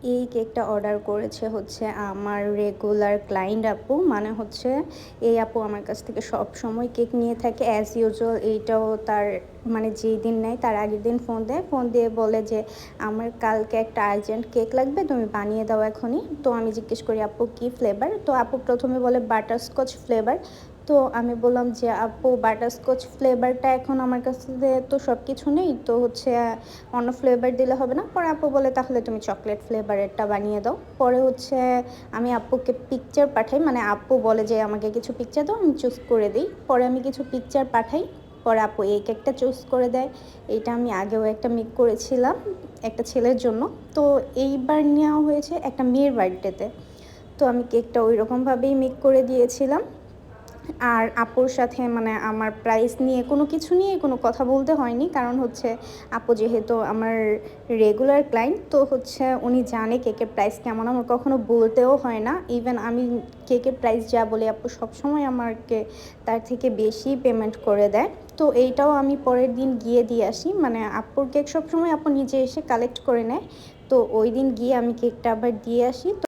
এই কেকটা অর্ডার করেছে হচ্ছে আমার রেগুলার ক্লায়েন্ট আপু। মানে হচ্ছে এই আপু আমার কাছ থেকে সবসময় কেক নিয়ে থাকে অ্যাজ ইউজুয়াল। এইটাও তার মানে যেই দিন নেয় তার আগের দিন ফোন দেয়। ফোন দিয়ে বলে যে, "আমার কালকে একটা আর্জেন্ট কেক লাগবে, তুমি বানিয়ে দাও এখনই।" তো আমি জিজ্ঞেস করি, "আপু কী ফ্লেভার?" তো আপু ১ম এ বলে বাটারস্কচ ফ্লেভার। তো আমি বললাম যে, "আপু বাটারস্কচ ফ্লেভারটা এখন আমার কাছে তো সব কিছু নেই। তো হচ্ছে অন্য ফ্লেভার দিলে হবে না?" পরে আপু বলে, "তাহলে তুমি চকলেট ফ্লেভারেরটা বানিয়ে দাও।" পরে হচ্ছে আমি আপুকে পিকচার পাঠাই। মানে আপু বলে যে, "আমাকে কিছু পিকচার দাও, আমি চুজ করে দেই।" পরে আমি কিছু পিকচার পাঠাই। পরে আপু এই কেকটা চুজ করে দেয়। এইটা আমি আগেও একটা মেক করেছিলাম একটা ছেলের জন্য। তো এইবার নেওয়া হয়েছে একটা মেয়ের বার্থডেতে। তো আমি কেকটা ঐরকমভাবেই মেক করে দিয়েছিলাম। আর আপুর সাথে মানে আমার প্রাইস নিয়ে কোনো কিছু নিয়ে কোনো কথা বলতে হয়নি। কারণ হচ্ছে আপু যেহেতু আমার রেগুলার ক্লায়েন্ট, তো হচ্ছে উনি জানে কেকের প্রাইস কেমন। আমার কখনো বলতেও হয় না। ইভেন আমি কেকের প্রাইস যা বলি আপু সবসময় আমাকে তার থেকে বেশি পেমেন্ট করে দেয়। তো এইটাও আমি পরের দিন গিয়ে দিয়ে আসি। মানে আপুর কেক সবসময় আপু নিজে এসে কালেক্ট করে নেয়। তো ওইদিন গিয়ে আমি কেকটা আবার দিয়ে আসি।